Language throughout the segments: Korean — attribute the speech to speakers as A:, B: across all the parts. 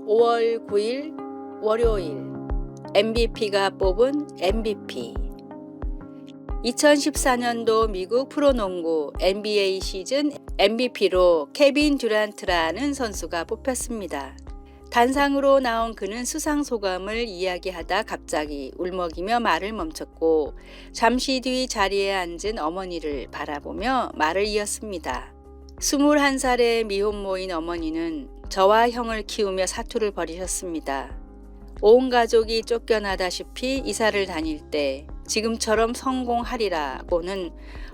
A: 5월 9일 월요일 MVP가 뽑은 MVP 2014년도 미국 프로농구 NBA 시즌 MVP로 케빈 듀란트라는 선수가 뽑혔습니다. 단상으로 나온 그는 수상 소감을 이야기하다 갑자기 울먹이며 말을 멈췄고 잠시 뒤 자리에 앉은 어머니를 바라보며 말을 이었습니다. 21살의 미혼모인 어머니는 저와 형을 키우며 사투를 벌이셨습니다. 온 가족이 쫓겨나다시피 이사를 다닐 때 지금처럼 성공하리라고는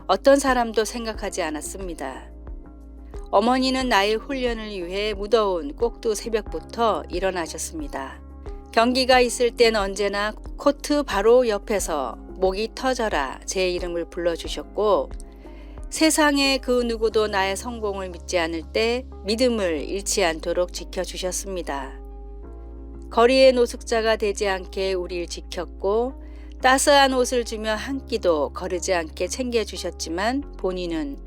A: 어떤 사람도 생각하지 않았습니다. 어머니는 나의 훈련을 위해 무더운 꼭두 새벽부터 일어나셨습니다. 경기가 있을 땐 언제나 코트 바로 옆에서 목이 터져라 제 이름을 불러주셨고 세상에 그 누구도 나의 성공을 믿지 않을 때 믿음을 잃지 않도록 지켜주셨습니다. 거리의 노숙자가 되지 않게 우리를 지켰고 따스한 옷을 주며 한 끼도 거르지 않게 챙겨주셨지만 본인은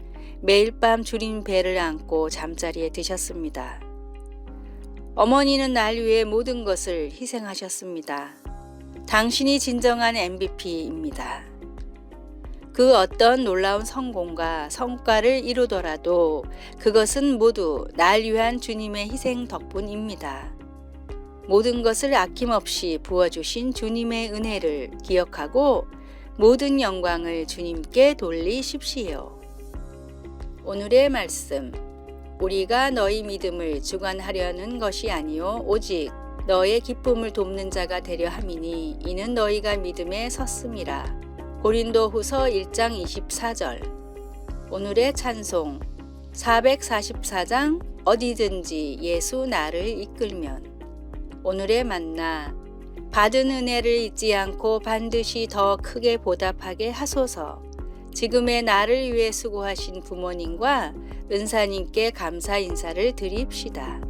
A: 매일 밤 줄인 배를 안고 잠자리에 드셨습니다. 어머니는 날 위해 모든 것을 희생하셨습니다. 당신이 진정한 MVP입니다. 그 어떤 놀라운 성공과 성과를 이루더라도 그것은 모두 날 위한 주님의 희생 덕분입니다. 모든 것을 아낌없이 부어주신 주님의 은혜를 기억하고 모든 영광을 주님께 돌리십시오. 오늘의 말씀. 우리가 너희 믿음을 주관하려는 것이 아니요 오직 너의 기쁨을 돕는 자가 되려 함이니 이는 너희가 믿음에 섰음이라. 고린도후서 1장 24절. 오늘의 찬송 444장 어디든지 예수 나를 이끌면. 오늘의 만나 받은 은혜를 잊지 않고 반드시 더 크게 보답하게 하소서. 지금의 나를 위해 수고하신 부모님과 은사님께 감사 인사를 드립시다.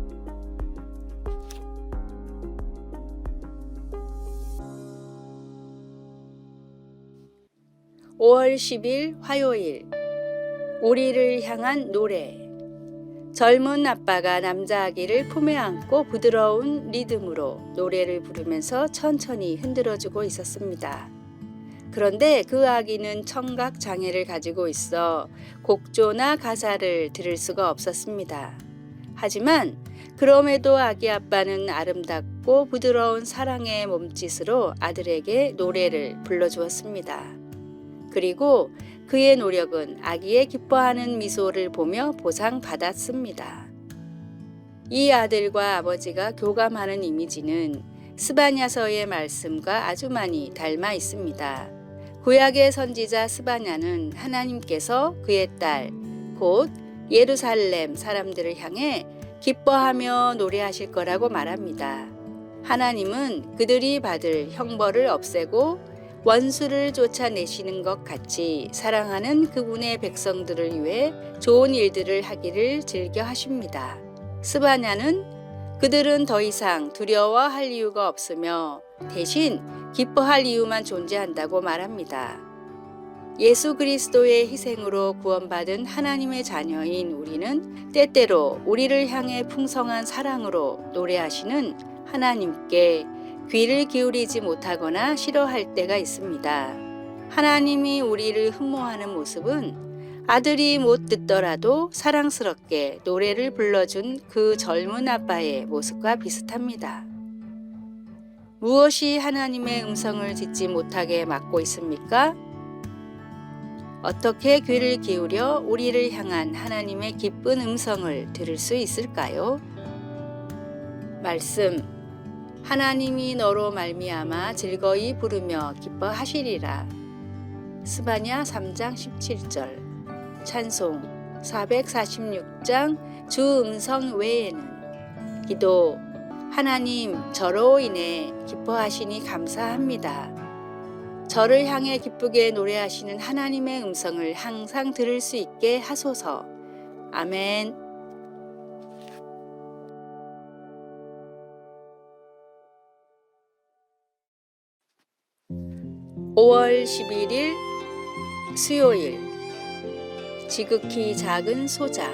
A: 5월 10일 화요일 우리를 향한 노래. 젊은 아빠가 남자 아기를 품에 안고 부드러운 리듬으로 노래를 부르면서 천천히 흔들어주고 있었습니다. 그런데 그 아기는 청각 장애를 가지고 있어 곡조나 가사를 들을 수가 없었습니다. 하지만 그럼에도 아기 아빠는 아름답고 부드러운 사랑의 몸짓으로 아들에게 노래를 불러주었습니다. 그리고 그의 노력은 아기의 기뻐하는 미소를 보며 보상받았습니다. 이 아들과 아버지가 교감하는 이미지는 스바냐서의 말씀과 아주 많이 닮아 있습니다. 구약의 선지자 스바냐는 하나님께서 그의 딸, 곧 예루살렘 사람들을 향해 기뻐하며 노래하실 거라고 말합니다. 하나님은 그들이 받을 형벌을 없애고 원수를 쫓아내시는 것 같이 사랑하는 그분의 백성들을 위해 좋은 일들을 하기를 즐겨 하십니다. 스바냐는 그들은 더 이상 두려워할 이유가 없으며 대신 기뻐할 이유만 존재한다고 말합니다. 예수 그리스도의 희생으로 구원받은 하나님의 자녀인 우리는 때때로 우리를 향해 풍성한 사랑으로 노래하시는 하나님께 귀를 기울이지 못하거나 싫어할 때가 있습니다. 하나님이 우리를 흠모하는 모습은 아들이 못 듣더라도 사랑스럽게 노래를 불러준 그 젊은 아빠의 모습과 비슷합니다. 무엇이 하나님의 음성을 듣지 못하게 막고 있습니까? 어떻게 귀를 기울여 우리를 향한 하나님의 기쁜 음성을 들을 수 있을까요? 말씀. 하나님이 너로 말미암아 즐거이 부르며 기뻐하시리라. 스바냐 3장 17절. 찬송 446장 주 음성 외에는. 기도. 하나님 저로 인해 기뻐하시니 감사합니다. 저를 향해 기쁘게 노래하시는 하나님의 음성을 항상 들을 수 있게 하소서. 아멘. 5월 11일 수요일 지극히 작은 소자.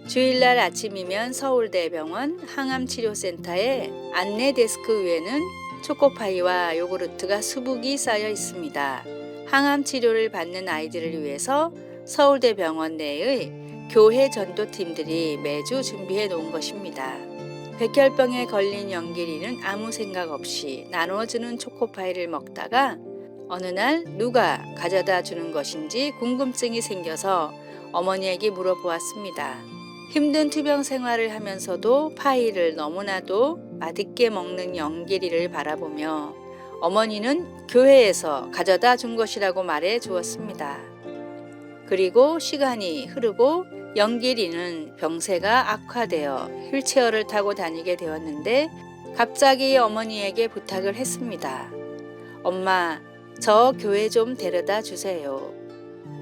A: 주일날 아침이면 서울대병원 항암치료센터의 안내 데스크 위에는 초코파이와 요구르트가 수북이 쌓여 있습니다. 항암치료를 받는 아이들을 위해서 서울대병원 내의 교회 전도팀들이 매주 준비해 놓은 것입니다. 백혈병에 걸린 영길이는 아무 생각 없이 나눠주는 초코파이를 먹다가 어느 날 누가 가져다 주는 것인지 궁금증이 생겨서 어머니에게 물어보았습니다. 힘든 투병 생활을 하면서도 파이를 너무나도 맛있게 먹는 영길이를 바라보며 어머니는 교회에서 가져다 준 것이라고 말해 주었습니다. 그리고 시간이 흐르고 영길이는 병세가 악화되어 휠체어를 타고 다니게 되었는데 갑자기 어머니에게 부탁을 했습니다. 엄마, 저 교회 좀 데려다 주세요.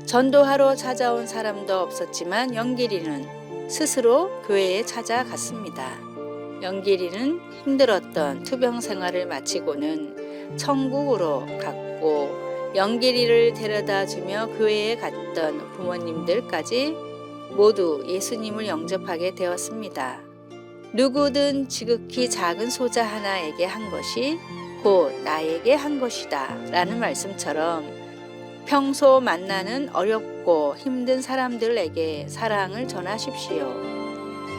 A: 전도하러 찾아온 사람도 없었지만 영길이는 스스로 교회에 찾아갔습니다. 영길이는 힘들었던 투병 생활을 마치고는 천국으로 갔고 영길이를 데려다 주며 교회에 갔던 부모님들까지 모두 예수님을 영접하게 되었습니다. 누구든 지극히 작은 소자 하나에게 한 것이 곧 나에게 한 것이다 라는 말씀처럼 평소 만나는 어렵고 힘든 사람들에게 사랑을 전하십시오.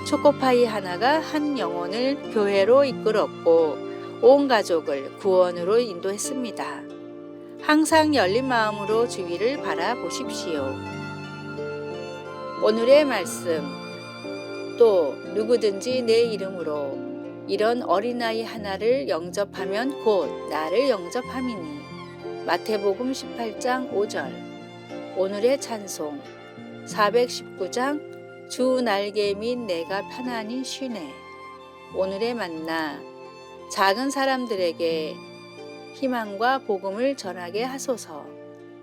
A: 초코파이 하나가 한 영혼을 교회로 이끌었고 온 가족을 구원으로 인도했습니다. 항상 열린 마음으로 주위를 바라보십시오. 오늘의 말씀, 또 누구든지 내 이름으로 이런 어린아이 하나를 영접하면 곧 나를 영접함이니. 마태복음 18장 5절. 오늘의 찬송 419장 주 날개 및 내가 편안히 쉬네. 오늘의 만나 작은 사람들에게 희망과 복음을 전하게 하소서.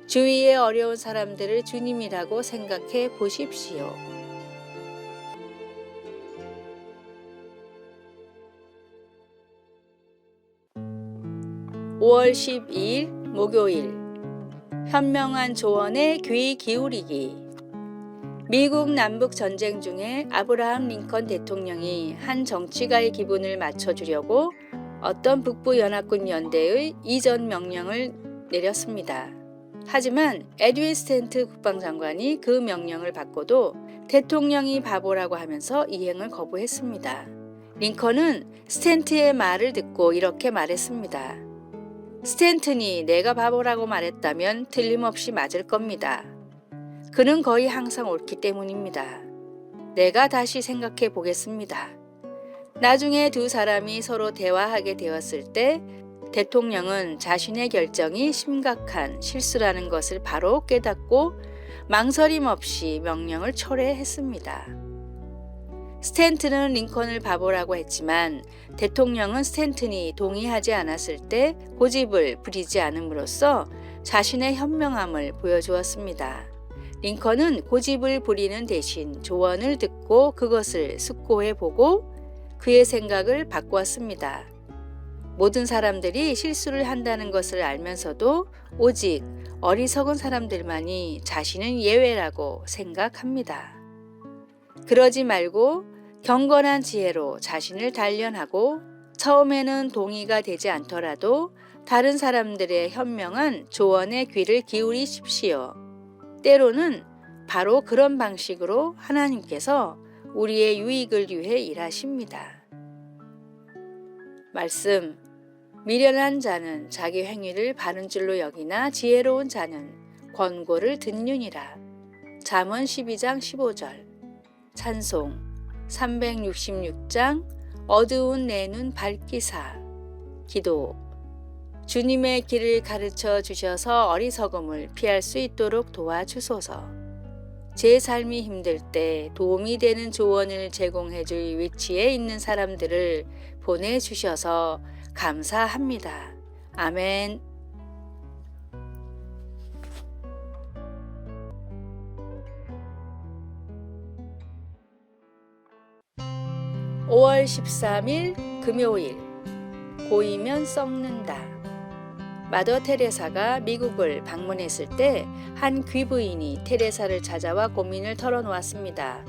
A: 주위의 어려운 사람들을 주님이라고 생각해 보십시오. 5월 12일 목요일 현명한 조언에 귀 기울이기. 미국 남북 전쟁 중에 아브라함 링컨 대통령이 한 정치가의 기분을 맞춰주려고 어떤 북부 연합군 연대의 이전 명령을 내렸습니다. 하지만 에드윈 스탠트 국방장관이 그 명령을 받고도 대통령이 바보라고 하면서 이행을 거부했습니다. 링컨은 스탠트의 말을 듣고 이렇게 말했습니다. 스탠튼이 내가 바보라고 말했다면 틀림없이 맞을 겁니다. 그는 거의 항상 옳기 때문입니다. 내가 다시 생각해 보겠습니다. 나중에 두 사람이 서로 대화하게 되었을 때 대통령은 자신의 결정이 심각한 실수라는 것을 바로 깨닫고 망설임 없이 명령을 철회했습니다. 스탠튼은 링컨을 바보라고 했지만 대통령은 스탠튼이 동의하지 않았을 때 고집을 부리지 않음으로써 자신의 현명함을 보여주었습니다. 링컨은 고집을 부리는 대신 조언을 듣고 그것을 숙고해 보고 그의 생각을 바꾸었습니다. 모든 사람들이 실수를 한다는 것을 알면서도 오직 어리석은 사람들만이 자신은 예외라고 생각합니다. 그러지 말고 경건한 지혜로 자신을 단련하고 처음에는 동의가 되지 않더라도 다른 사람들의 현명한 조언에 귀를 기울이십시오. 때로는 바로 그런 방식으로 하나님께서 우리의 유익을 위해 일하십니다. 말씀, 미련한 자는 자기 행위를 바른 줄로 여기나 지혜로운 자는 권고를 듣느니라. 잠언 12장 15절. 찬송 366장 어두운 내 눈 밝히사. 기도. 주님의 길을 가르쳐 주셔서 어리석음을 피할 수 있도록 도와주소서. 제 삶이 힘들 때 도움이 되는 조언을 제공해 줄 위치에 있는 사람들을 보내주셔서 감사합니다. 아멘. 5월 13일 금요일. 고이면 썩는다. 마더 테레사가 미국을 방문했을 때 한 귀부인이 테레사를 찾아와 고민을 털어놓았습니다.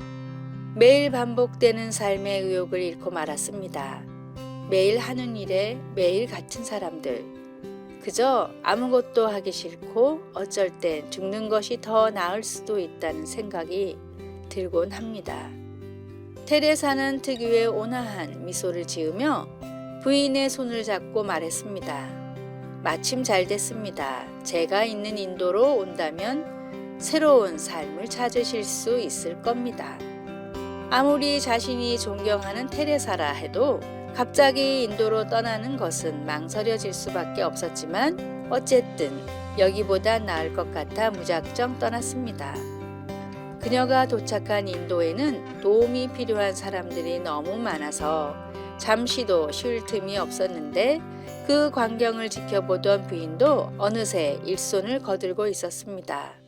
A: 매일 반복되는 삶의 의욕을 잃고 말았습니다. 매일 하는 일에 매일 같은 사람들. 그저 아무것도 하기 싫고 어쩔 땐 죽는 것이 더 나을 수도 있다는 생각이 들곤 합니다. 테레사는 특유의 온화한 미소를 지으며 부인의 손을 잡고 말했습니다. 마침 잘 됐습니다. 제가 있는 인도로 온다면 새로운 삶을 찾으실 수 있을 겁니다. 아무리 자신이 존경하는 테레사라 해도 갑자기 인도로 떠나는 것은 망설여질 수밖에 없었지만 어쨌든 여기보다 나을 것 같아 무작정 떠났습니다. 그녀가 도착한 인도에는 도움이 필요한 사람들이 너무 많아서 잠시도 쉴 틈이 없었는데 그 광경을 지켜보던 부인도 어느새 일손을 거들고 있었습니다.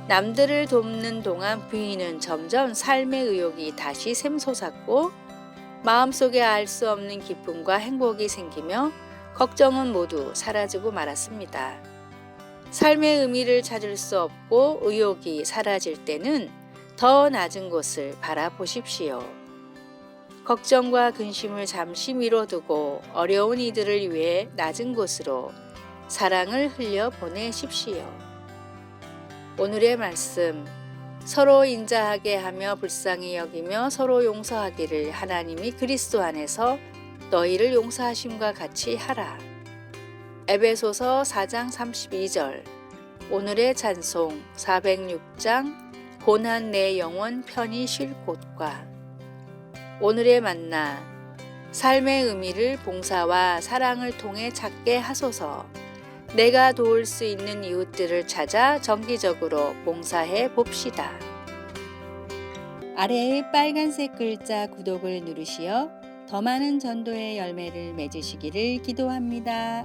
A: 남들을 돕는 동안 부인은 점점 삶의 의욕이 다시 샘솟았고 마음속에 알 수 없는 기쁨과 행복이 생기며 걱정은 모두 사라지고 말았습니다. 삶의 의미를 찾을 수 없고 의욕이 사라질 때는 더 낮은 곳을 바라보십시오. 걱정과 근심을 잠시 미뤄두고 어려운 이들을 위해 낮은 곳으로 사랑을 흘려 보내십시오. 오늘의 말씀, 서로 인자하게 하며 불쌍히 여기며 서로 용서하기를 하나님이 그리스도 안에서 너희를 용서하심과 같이 하라. 에베소서 4장 32절. 오늘의 찬송 406장 고난 내 영혼 편히 쉴 곳과. 오늘의 만나, 삶의 의미를 봉사와 사랑을 통해 찾게 하소서. 내가 도울 수 있는 이웃들을 찾아 정기적으로 봉사해 봅시다. 아래의 빨간색 글자 구독을 누르시어 더 많은 전도의 열매를 맺으시기를 기도합니다.